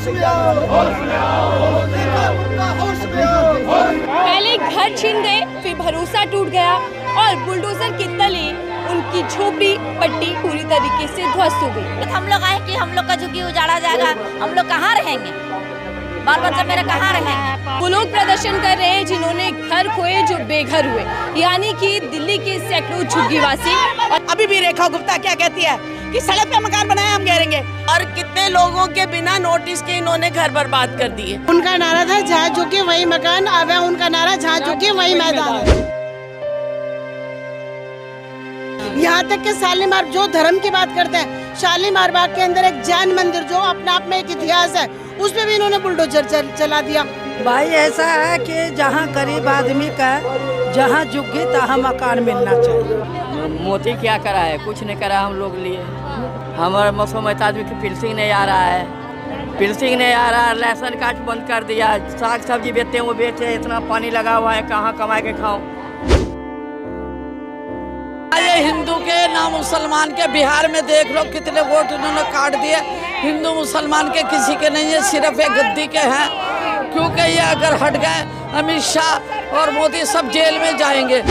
पहले घर छीन गए, फिर भरोसा टूट गया और बुलडोजर के तले उनकी झोपड़ी पट्टी पूरी तरीके से ध्वस्त हो गई। हम लोग आए कि हम लोग का झुग्गी उजाड़ा जाएगा, हम लोग कहाँ रहेंगे, बाल बच्चा मेरे कहाँ रहेंगे। वो लोग प्रदर्शन कर रहे हैं जिन्होंने घर खोए जो बेघर हुए, यानी कि दिल्ली के सैकड़ों झुग्गीवासी। और अभी भी रेखा गुप्ता क्या कहती है कि सड़क पे मकान बनाया हम घेरेंगे, और कितने लोगों के बिना नोटिस के इन्होंने घर बर्बाद कर दिए। उनका नारा था जहाँ झुके वही मकान, अब है उनका नारा जहाँ झुके वही मैदान। यहाँ तक के शालीमार, जो धर्म की बात करते हैं, शालीमार बाग के अंदर एक जैन मंदिर जो अपने आप में एक इतिहास है, उसमें भी इन्होंने बुलडोजर चला दिया। भाई ऐसा है कि जहाँ गरीब आदमी का जहाँ झुग्गी तहाँ मकान मिलना चाहिए। मोदी क्या करा है? कुछ नहीं करा हम लोग लिए। हमारे मसोमत आदमी की पिल्सिंग नहीं आ रहा है, पिल्सिंग नहीं आ रहा है, राशन कार्ड बंद कर दिया, साग सब्जी बेचते हैं वो बेचे, इतना पानी लगा हुआ है, कहाँ कमा के खाओ। ये हिंदू के ना मुसलमान के, बिहार में देख लो कितने वोट उन्होंने काट दिए। हिंदू मुसलमान के किसी के नहीं है, सिर्फ एक गद्दी के हैं, क्योंकि ये अगर हट गए अमित शाह और मोदी सब जेल में जाएंगे।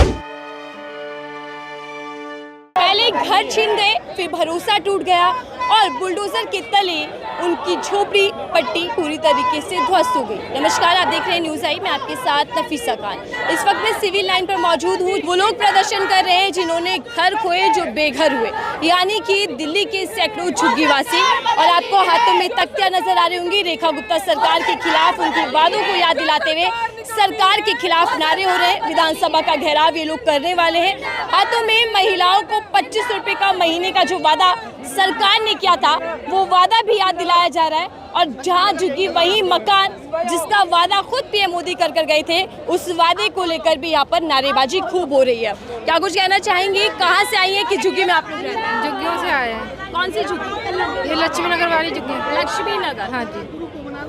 पहले घर छीन गए, फिर भरोसा टूट गया और बुलडोजर के तले उनकी झोपड़ी पट्टी पूरी तरीके से ध्वस्त हो गई। नमस्कार, आप देख रहे हैं न्यूज़ आई, मैं आपके साथ नफीसा खान। इस वक्त मैं सिविल लाइन पर मौजूद हूँ। वो लोग प्रदर्शन कर रहे हैं जिन्होंने घर खोए जो बेघर हुए, यानी कि दिल्ली के सैकड़ों झुग्गीवासी। और आपको हाथों में तख्तियां नजर आ रही होंगी। रेखा गुप्ता सरकार के खिलाफ उनके वादों को याद दिलाते हुए सरकार के खिलाफ नारे हो रहे हैं। विधानसभा का घेराव ये लोग करने वाले हैं। हाथों में महिलाओं को 25 रुपए का महीने का जो वादा सरकार ने किया था, वो वादा भी याद दिलाया जा रहा है। और जहां झुग्गी वही मकान, जिसका वादा खुद पीएम मोदी कर गए थे, उस वादे को लेकर भी यहाँ पर नारेबाजी खूब हो रही है। क्या कुछ कहना चाहेंगी? कहाँ से आई है कि झुग्गी में आप लोग रहते हैं? झुग्गियों से आए हैं। कौन सी झुग्गी? ये लक्ष्मी नगर वाली झुग्गी। लक्ष्मी नगर। हाँ जी।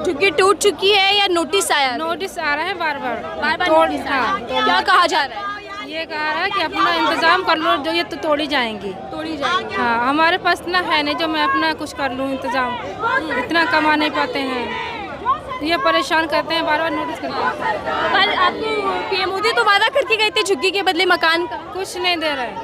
झुग्गी टूट चुकी है या नोटिस आया? नोटिस आ रहा है बार बार नोटिस आया है। क्या कहा जा रहा है? ये कहा रहा है कि अपना इंतजाम कर लो, जो ये तो तोड़ी जाएंगी। हाँ, हमारे पास इतना है नहीं जो मैं अपना कुछ कर लूँ इंतजाम, इतना कमा नहीं पाते हैं, ये परेशान करते हैं, बार बार नोटिस करते हैं। पर आपको पीएम मोदी तो वादा करके गए थे झुग्गी के बदले मकान का, कुछ नहीं दे रहा है।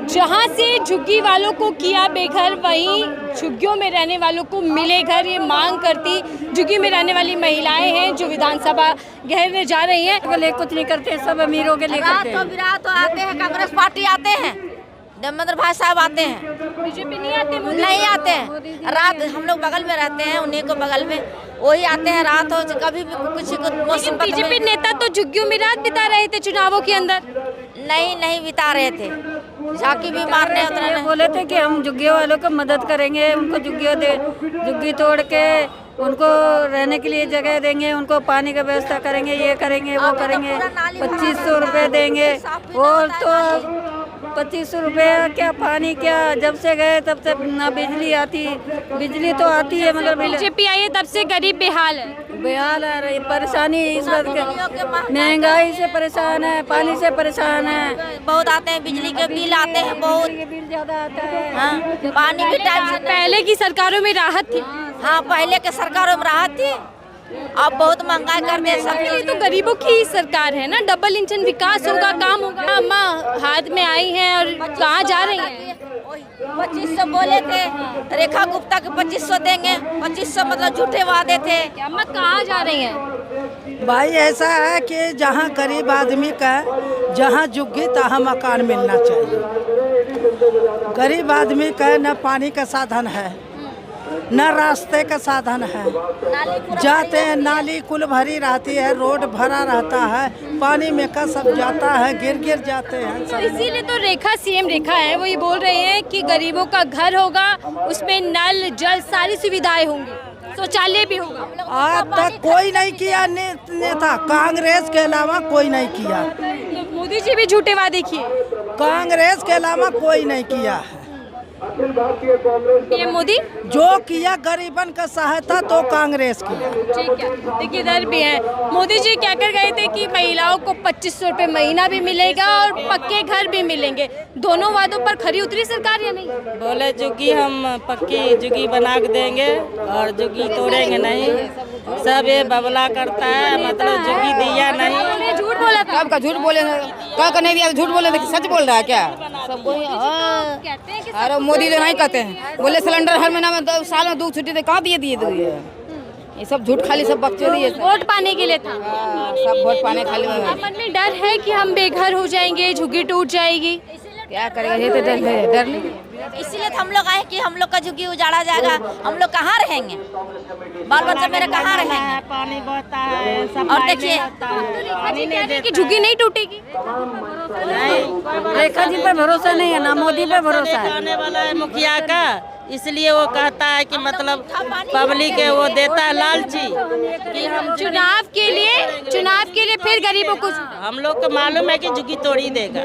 जहां से झुग्गी वालों को किया बेघर, वहीं झुग्गियों में रहने वालों को मिले घर, ये मांग करती झुग्गी में रहने वाली महिलाएं हैं जो विधानसभा घेरने जा रही हैं। कुछ नहीं करते, सब अमीरों के लिए करते हैं। विराट तो आते हैं, कांग्रेस पार्टी आते हैं, देवेंद्र भाई साहब आते हैं, बीजेपी नहीं आते? नहीं आते हैं। रात हम लोग बगल में रहते हैं, उन्हीं को बगल में वही आते हैं। रात हो कभी भी कुछ मौसम। बीजेपी नेता तो झुग्गियों में रात बिता रहे थे चुनावों के अंदर। नहीं बिता रहे थे, झांकी भी मारने उतरे। बोले थे कि हम झुग्गियों वालों को मदद करेंगे, उनको झुग्गी तोड़ के उनको रहने के लिए जगह देंगे, उनको पानी का व्यवस्था करेंगे, ये करेंगे वो करेंगे, 2500 रुपये देंगे। और तो 2500 रुपये क्या पानी क्या, जब से गए तब से ना बिजली आती, बिजली तो आती है मगर बीजेपी आई है तब से गरीब बेहाल है। बेहाल आ रही, परेशानी इस वक्त महंगाई से परेशान है, पानी से परेशान है, बहुत आते हैं, बिजली के बिल आते हैं, बहुत बिल ज्यादा आता है। हाँ, पानी भी टाइम से। पहले की सरकारों में राहत थी। हाँ, पहले के सरकारों में राहत थी, अब बहुत महंगाई कर दिया सब। ये तो गरीबों की सरकार है ना, डबल इंजन विकास होगा, काम होगा। अम्मा हाथ में आई हैं और कहाँ जा रही हैं? 2500 बोले थे, रेखा गुप्ता के 2500 देंगे, 2500 मतलब झूठे वादे थे। अम्मा कहाँ जा रही हैं? भाई ऐसा है कि जहाँ गरीब आदमी का जहाँ झुग्गी तहाँ मकान मिलना चाहिए। गरीब आदमी का न पानी का साधन है, न रास्ते का साधन है, जाते हैं नाली कुल भरी रहती है, रोड भरा रहता है, पानी में का सब जाता है, गिर जाते हैं। तो इसीलिए तो रेखा सीएम रेखा है, वो ये बोल रहे हैं कि गरीबों का घर होगा, उसमें नल जल सारी सुविधाएं होंगी, शौचालय भी होगा। आज तक कोई नहीं किया नेता, कांग्रेस के अलावा कोई नहीं किया। तो मोदी जी भी झूठे वादे किए, कांग्रेस के अलावा कोई नहीं किया है। पीएम मोदी? जो किया गरीबन का सहायता तो कांग्रेस किया। ठीक है, देखिए इधर भी है। मोदी जी क्या कर गए थे कि महिलाओं को 2500 रुपये महीना भी मिलेगा और पक्के घर भी मिलेंगे। दोनों वादों पर खरी उतरी सरकार या नहीं? बोले जुगी हम पक्की जुगी बना के देंगे और जुगी तोड़ेंगे नहीं। सब ये बबला करता है, मतलब जुगी दिया नहीं। झूठ बोला था। कब का झूठ बोले, क्या करने दिया? झूठ बोले तो सच बोल रहा है क्या? सब कोई कहते हैं कि अरे मोदी तो नहीं कहते हैं, बोले सिलेंडर हर महीना में साल में 2 छुट्टी थे, कहाँ दिए ये सब झूठ खाली सब बकचोदी है। वोट पाने के लिए था। सब वोट पाने खाली में अब मन में डर है कि हम बेघर हो जाएंगे, झुग्गी टूट जाएगी। क्या करेगा? ये तो डर है, डर नहीं। इसीलिए तो हम लोग आए कि हम लोग का झुग्गी उजाड़ा जाएगा, हम लोग कहाँ रहेंगे, बाल बच्चे मेरे कहाँ रहेंगे? पानी बहता है, और देखिए कि झुग्गी नहीं टूटेगी। रेखा जी पे भरोसा नहीं है ना मोदी पे भरोसा है। आने वाला है मुखिया का, इसलिए वो कहता है कि मतलब पब्लिक है वो देता है लालची कि हम चुनाव के लिए फिर गरीबों को। हम लोग को मालूम है कि झुग्गी तोड़ी देगा।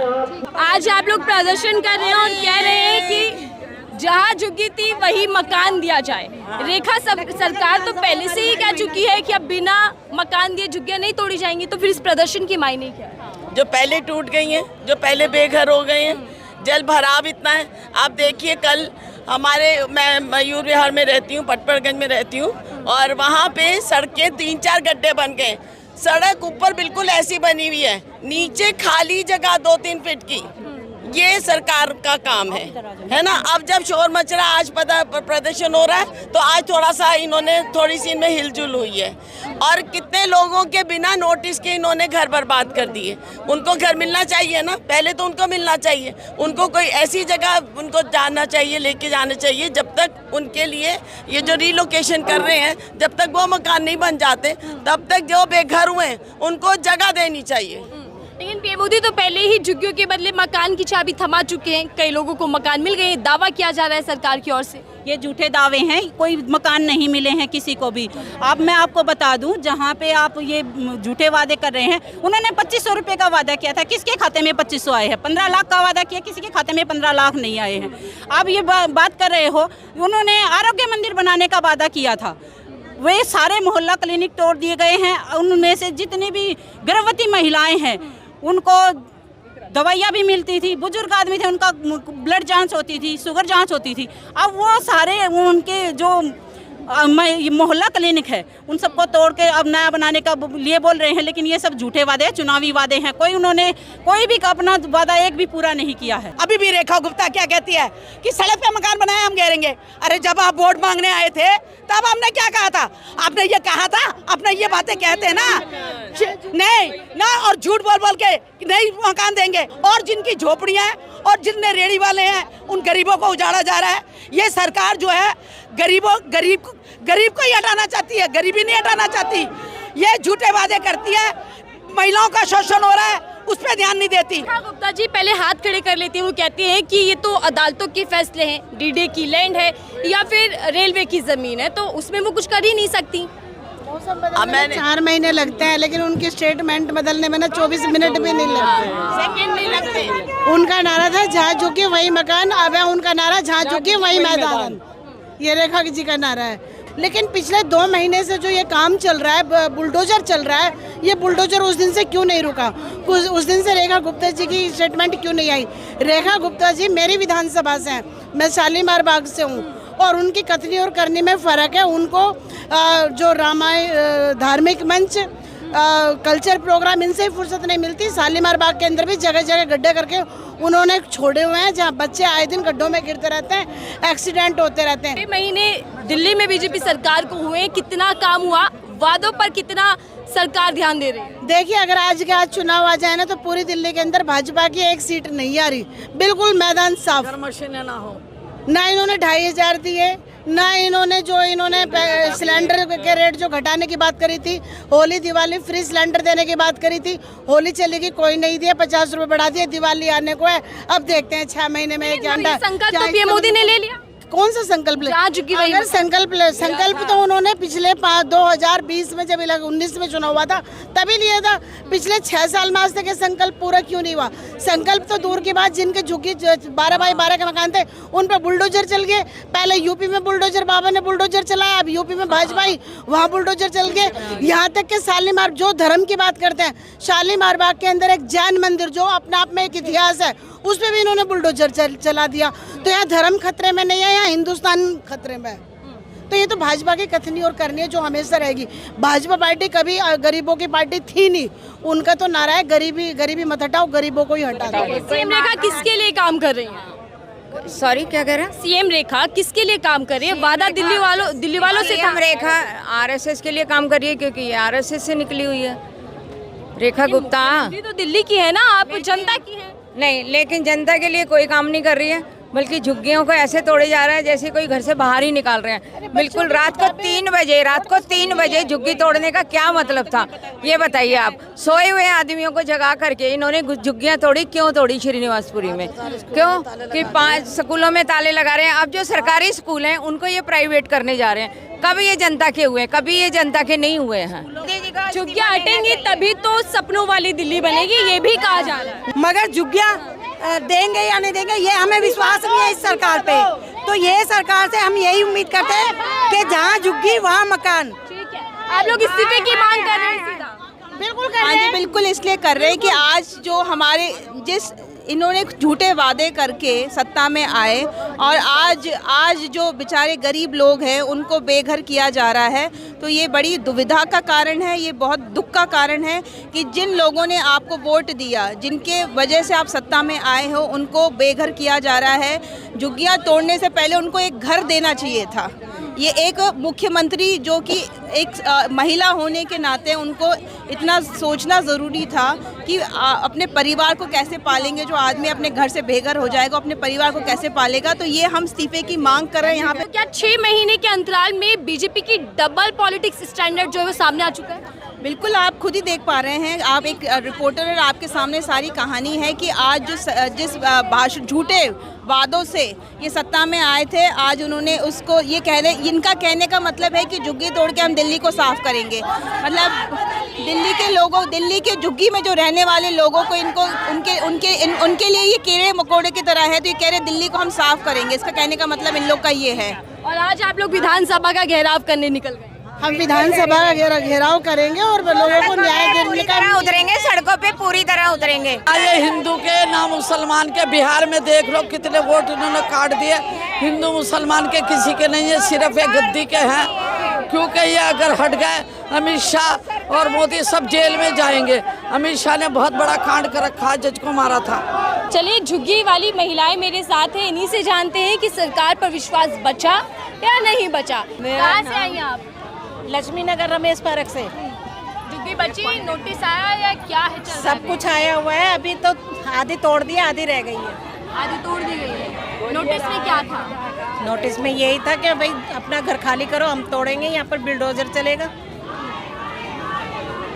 आज आप लोग प्रदर्शन कर रहे हैं और कह रहे हैं कि जहाँ झुग्गी थी वही मकान दिया जाए। रेखा सरकार तो पहले से ही कह चुकी है कि अब बिना मकान दिए झुग्गियाँ नहीं तोड़ी जाएंगी, तो फिर इस प्रदर्शन की मायने क्या है? जो पहले टूट गई हैं, जो पहले बेघर हो गए हैं, जल भराव इतना है। आप देखिए कल मैं मयूर विहार में रहती हूँ, पटपड़गंज में रहती हूँ, और वहाँ पे सड़कें 3-4 गड्ढे बन गए। सड़क ऊपर बिल्कुल ऐसी बनी हुई है, नीचे खाली जगह 2-3 फीट की। ये सरकार का काम है ना। अब जब शोर मच रहा है, आज प्रदर्शन हो रहा है, तो आज थोड़ा सा थोड़ी सी इनमें हिलजुल हुई है। और कितने लोगों के बिना नोटिस के इन्होंने घर बर्बाद कर दिए। उनको घर मिलना चाहिए ना, पहले तो उनको मिलना चाहिए। उनको कोई ऐसी जगह उनको जाना चाहिए, लेके जाना चाहिए, जब तक उनके लिए ये जो रिलोकेशन कर रहे हैं, जब तक वो मकान नहीं बन जाते, तब तक जो बेघर हुए हैं उनको जगह देनी चाहिए। लेकिन पीएम मोदी तो पहले ही झुग्गियों के बदले मकान की चाबी थमा चुके हैं। कई लोगों को मकान मिल गए, दावा किया जा रहा है सरकार की ओर से। ये झूठे दावे हैं, कोई मकान नहीं मिले हैं किसी को भी। अब मैं आपको बता दूं, जहां पे आप ये झूठे वादे कर रहे हैं, उन्होंने 2500 रुपये का वादा किया था, किसके खाते में 2500 आए हैं? 15 लाख का वादा किया, किसी के खाते में 15 लाख नहीं आए हैं। आप ये बात कर रहे हो, उन्होंने आरोग्य मंदिर बनाने का वादा किया था, वे सारे मोहल्ला क्लिनिक तोड़ दिए गए हैं। उनमें से जितनी भी गर्भवती महिलाएं हैं उनको दवाइयाँ भी मिलती थी, बुजुर्ग आदमी थे उनका ब्लड जांच होती थी, शुगर जांच होती थी। अब वो सारे उनके जो मोहल्ला क्लिनिक है उन सबको तोड़ के अब नया बनाने का लिए बोल रहे हैं, लेकिन ये सब झूठे वादे हैं, चुनावी वादे हैं। उन्होंने कोई भी अपना वादा एक भी पूरा नहीं किया है। अभी भी रेखा गुप्ता क्या कहती है कि सड़क पे मकान बनाए हम घेरेंगे। अरे जब आप वोट मांगने आए थे तब आपने क्या कहा था? आपने ये कहा था, आपने ये बातें कहते हैं ना, नहीं ना, और झूठ बोल बोल के नहीं मकान देंगे। और जिनकी झोपड़ियां हैं और जितने रेड़ी वाले हैं उन गरीबों को उजाड़ा जा रहा है। ये सरकार जो है गरीब को ही हटाना चाहती है, गरीबी नहीं हटाना चाहती। ये झूठे वादे करती है, महिलाओं का शोषण हो रहा है, उस पर ध्यान नहीं देती। गुप्ता जी पहले हाथ खड़े कर लेती हैं, वो कहती हैं कि ये तो अदालतों के फैसले हैं, डीडे की लैंड है या फिर रेलवे की जमीन है, तो उसमें वो कुछ कर ही नहीं सकती। अब मैंने 4 महीने लगते हैं, लेकिन उनकी स्टेटमेंट बदलने में ना 24 मिनट भी नहीं लगते, सेकंड नहीं लगते। उनका नारा था जहाँ झुके वही मकान, अब है उनका नारा जहाँ झुके वही मैदान। ये रेखा जी का नारा है। लेकिन पिछले 2 महीने से जो ये काम चल रहा है, बुलडोजर चल रहा है, ये बुलडोजर उस दिन से क्यों नहीं रुका? उस दिन से रेखा गुप्ता जी की स्टेटमेंट क्यों नहीं आई? रेखा गुप्ता जी मेरी विधानसभा से हैं, मैं शालीमार बाग से हूँ, और उनकी कथनी और करनी में फ़र्क है। उनको जो रामायण धार्मिक मंच कल्चर प्रोग्राम, इनसे ही फुर्सत नहीं मिलती। शालीमार बाग के अंदर भी जगह जगह गड्ढे करके उन्होंने छोड़े हुए हैं, जहाँ बच्चे आए दिन गड्ढों में गिरते रहते हैं, एक्सीडेंट होते रहते हैं। 6 महीने दिल्ली में बीजेपी सरकार को हुए, कितना काम हुआ? वादों पर कितना सरकार ध्यान दे रही है? देखिए, अगर आज के आज चुनाव आ जाए ना, तो पूरी दिल्ली के अंदर भाजपा की 1 सीट नहीं आ रही, बिल्कुल मैदान साफ। मशीनें ना हो, ना इन्होंने 2500 दिए, ना इन्होंने सिलेंडर के रेट जो घटाने की बात करी थी, होली दिवाली फ्री सिलेंडर देने की बात करी थी, होली चली गई, कोई नहीं दिया, 50 रुपए बढ़ा दिए, दिवाली आने को है, अब देखते हैं 6 महीने में क्या। संकल्प तो पीएम मोदी ने ले लिया। कौन सा संकल्प ले? जहाँ झुग्गी वही अगर संकल्प तो उन्होंने पिछले 2020 में जब 19 में चुनाव हुआ था तभी लिया था। पिछले 6 साल में आज तक ये संकल्प पूरा क्यों नहीं हुआ? संकल्प तो दूर की बात, जिनके झुग्गी 12 बाई 12 के मकान थे उन पर बुलडोजर चल गए। पहले यूपी में बुलडोजर, बाबा ने बुलडोजर चलाया, अब यूपी में भाजपा आई, वहाँ बुलडोजर चल गए। यहाँ तक कि शालीमार, जो धर्म की बात करते हैं, शालीमार बाग के अंदर एक जैन मंदिर जो अपने आप में एक इतिहास है, उस पर भी इन्होंने बुलडोजर चला दिया। तो यहाँ धर्म खतरे में नहीं है, यहाँ हिंदुस्तान खतरे में है। तो ये तो भाजपा की कथनी और करनी है जो हमेशा रहेगी। भाजपा पार्टी कभी गरीबों की पार्टी थी नहीं। उनका तो नारा है गरीबी मत हटाओ, गरीबों को ही हटा दो। सीएम रेखा किसके लिए काम कर रही है? सॉरी, क्या कह रहे हैं? सीएम रेखा किसके लिए काम कर रही है? वादा दिल्ली वालों से था। सीएम रेखा आरएसएस के लिए काम कर रही है, क्योंकि ये आरएसएस से निकली हुई है। रेखा गुप्ता ये तो दिल्ली की है ना, आप जनता की है। नहीं, लेकिन जनता के लिए कोई काम नहीं कर रही है, बल्कि झुग्गियों को ऐसे तोड़े जा रहा है जैसे कोई घर से बाहर ही निकाल रहे हैं। बिल्कुल रात को 3 बजे झुग्गी तोड़ने का क्या मतलब था, ये बताइए आप। सोए हुए आदमियों को जगा करके इन्होंने झुग्गियां तोड़ी। क्यों तोड़ी श्रीनिवासपुरी में? क्यों कि 5 स्कूलों में ताले लगा रहे हैं। अब जो सरकारी स्कूल हैं उनको ये प्राइवेट करने जा रहे हैं। कभी ये जनता के हुए, कभी ये जनता के नहीं हुए हैं। झुग्गियां हटेंगी तभी तो सपनों वाली दिल्ली बनेगी, ये भी कहा जा रहा है। मगर झुग्गियाँ देंगे या नहीं देंगे ये हमें विश्वास नहीं है इस सरकार पे। तो ये सरकार से हम यही उम्मीद करते हैं कि जहाँ झुग्गी वहाँ मकान। ठीक है, आप लोग इस्तीफे की मांग कर रहे हैं सीधा? बिल्कुल कर रहे हैं। बिल्कुल इसलिए कर रहे हैं कि आज जो हमारे इन्होंने झूठे वादे करके सत्ता में आए और आज जो बेचारे गरीब लोग हैं उनको बेघर किया जा रहा है। तो ये बड़ी दुविधा का कारण है, ये बहुत दुख का कारण है कि जिन लोगों ने आपको वोट दिया, जिनके वजह से आप सत्ता में आए हो, उनको बेघर किया जा रहा है। झुग्गियाँ तोड़ने से पहले उनको एक घर देना चाहिए था। ये एक मुख्यमंत्री जो कि एक महिला होने के नाते उनको इतना सोचना ज़रूरी था कि अपने परिवार को कैसे पालेंगे। जो आदमी अपने घर से बेघर हो जाएगा, अपने परिवार को कैसे पालेगा? तो ये हम इस्तीफे की मांग कर रहे हैं यहाँ पे। तो क्या 6 महीने के अंतराल में बीजेपी की डबल पॉलिटिक्स स्टैंडर्ड जो है वो सामने आ चुका है? बिल्कुल, आप खुद ही देख पा रहे हैं। आप एक रिपोर्टर और आपके सामने सारी कहानी है कि आज जिस झूठे वादों से ये सत्ता में आए थे, आज उन्होंने उसको ये इनका कहने का मतलब है कि झुग्गी तोड़ के हम दिल्ली को साफ करेंगे। मतलब दिल्ली के लोगों, दिल्ली के झुग्गी में जो रहने वाले लोगों को इनको उनके लिए ये कीड़े मकोड़े की तरह है। तो ये कह रहे दिल्ली को हम साफ करेंगे, इसका कहने का मतलब इन लोग का ये है। और आज आप लोग विधानसभा का घेराव करने निकल गए। हम विधानसभा का घेराव करेंगे और लोगों को न्याय देने का उतरेंगे, सड़कों पे पूरी तरह उतरेंगे। ये हिंदू के ना मुसलमान के, बिहार में देख लो कितने वोट इन्होंने काट दिए। हिंदू मुसलमान के किसी के नहीं है, सिर्फ एक गद्दी के हैं। क्योंकि ये अगर हट गए, अमित शाह और मोदी सब जेल में जाएंगे। अमित शाह ने बहुत बड़ा कांड कर रखा, जज को मारा था। चलिए, झुग्गी वाली महिलाएं मेरे साथ हैं, इन्हीं से जानते हैं कि सरकार पर विश्वास बचा या नहीं बचा। कहाँ से आई आप? लक्ष्मी नगर रमेश पार्क से। झुग्गी बची, नोटिस आया या क्या है? सब कुछ आया हुआ है, अभी तो आधी तोड़ दी, आधी रह गई है। आधी तोड़ दी गई है। नोटिस में क्या था? नोटिस में यही था कि भाई अपना घर खाली करो, हम तोड़ेंगे, यहाँ पर बिल्डोजर चलेगा।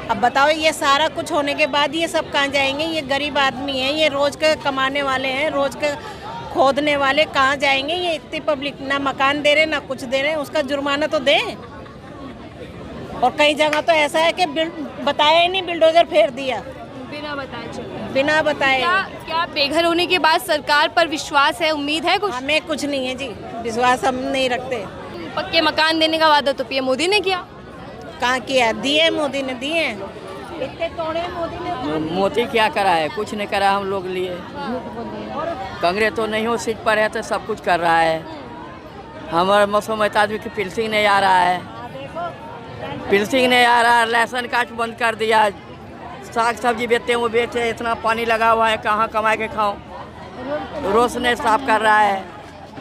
अब बताओ, ये सारा कुछ होने के बाद ये सब कहाँ जाएंगे? ये गरीब आदमी है, ये रोज के कमाने वाले हैं, रोज के खोदने वाले कहाँ जाएंगे? ये इतनी पब्लिक ना मकान दे रहे ना कुछ दे रहे, उसका जुर्माना तो दें। और कई जगह तो ऐसा है कि बताया ही नहीं, बिल्डोजर फेर दिया बिना बताए। बिना बताए। क्या बेघर होने के बाद सरकार पर विश्वास है, उम्मीद है कुछ? हमें कुछ नहीं है जी, विश्वास हम नहीं रखते। पक्के मकान देने का वादा तो पीएम मोदी ने किया। कहाँ किया? दिए, मोदी ने दिए। इतने तोड़े मोदी ने। मोदी क्या करा है? कुछ नहीं करा हम लोग लिए। कांग्रेस तो नहीं हो सीट पर है तो सब कुछ कर रहा है। हमारे मसोमत आदमी की पिल्सिंग नहीं आ रहा है, पिल्सिंग नहीं आ रहा है। राशन कार्ड बंद कर दिया। साग सब्जी बेचते हैं वो बेचे, इतना पानी लगा हुआ है, कहाँ कमा के खाओ। रोज ने साफ कर रहा है।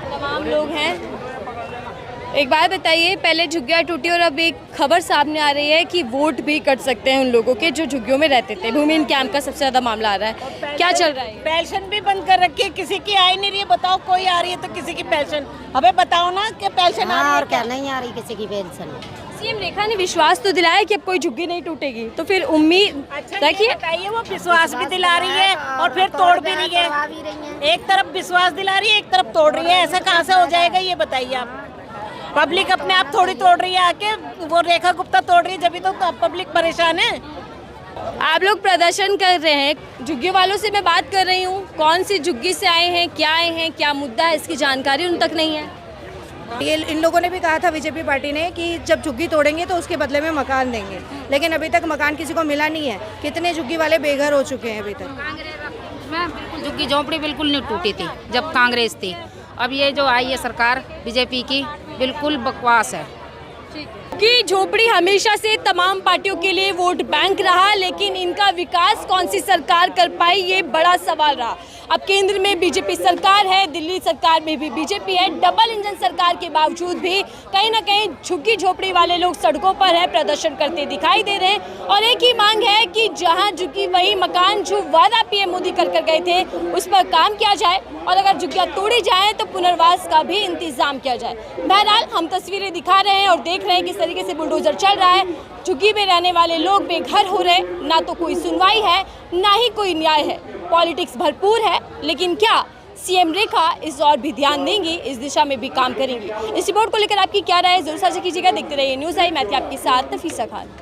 तमाम लोग हैं एक बात बताइए, पहले झुग्गियाँ टूटी और अब एक खबर सामने आ रही है कि वोट भी कट सकते हैं उन लोगों के जो झुग्गियों में रहते थे। भूमिहीन कैंप का सबसे ज़्यादा मामला आ रहा है, क्या चल रहा है? पेंशन भी बंद कर रखी है, किसी की आ ही नहीं रही है। बताओ, कोई आ रही है तो किसी की पेंशन, अबे बताओ ना कि पेंशन आ रही है और क्या नहीं आ रही किसी की पेंशन। सीएम रेखा ने विश्वास तो दिलाया कि अब कोई झुग्गी नहीं टूटेगी, तो फिर उम्मीद रखिए। बताइए, वो विश्वास भी दिला रही है और फिर तोड़ भी रही है। एक तरफ विश्वास दिला रही है, एक तरफ तोड़ रही है, ऐसा कहाँ से हो जाएगा ये बताइए आप। पब्लिक अपने आप थोड़ी तोड़ रही है, आके वो रेखा गुप्ता तोड़ रही है, जब तो पब्लिक परेशान है। आप लोग प्रदर्शन कर रहे हैं, झुग्गी वालों से मैं बात कर रही हूँ, कौन सी झुग्गी से आए हैं, क्या मुद्दा है, इसकी जानकारी उन तक नहीं है। ये इन लोगों ने भी कहा था बीजेपी पार्टी ने कि जब झुग्गी तोड़ेंगे तो उसके बदले में मकान देंगे, लेकिन अभी तक मकान किसी को मिला नहीं है। कितने झुग्गी वाले बेघर हो चुके हैं अभी तक। बिल्कुल झुग्गी झोंपड़ी बिल्कुल नहीं टूटी थी जब कांग्रेस थी। अब ये जो आई है सरकार बीजेपी की, बिल्कुल बकवास है। कि झोपड़ी हमेशा से तमाम पार्टियों के लिए वोट बैंक रहा, लेकिन इनका विकास कौन सी सरकार कर पाई, ये बड़ा सवाल रहा। अब केंद्र में बीजेपी सरकार है, दिल्ली सरकार में भी बीजेपी है। डबल इंजन सरकार के बावजूद भी कहीं ना कहीं झुग्गी झोपड़ी वाले लोग सड़कों पर है, प्रदर्शन करते दिखाई दे रहे हैं। और एक ही मांग है कि जहां झुग्गी वही मकान, जो वादा पीएम मोदी कर गए थे, उस पर काम किया जाए और अगर झुग्गियां तोड़ी जाएं तो पुनर्वास का भी इंतजाम किया जाए। बहरहाल हम तस्वीरें दिखा रहे हैं और देख रहे हैं किस तरीके से बुलडोजर चल रहा है। झुग्गी में रहने वाले लोग बेघर हो रहे, ना तो कोई सुनवाई है, ना ही कोई न्याय है। पॉलिटिक्स भरपूर है, लेकिन क्या सीएम रेखा इस और भी ध्यान देंगी, इस दिशा में भी काम करेंगी? इस रिपोर्ट को लेकर आपकी क्या राय है, जरूर साझा कीजिएगा। देखते रहिए न्यूज़ आई, मैं थी आपके साथ नफीसा खान।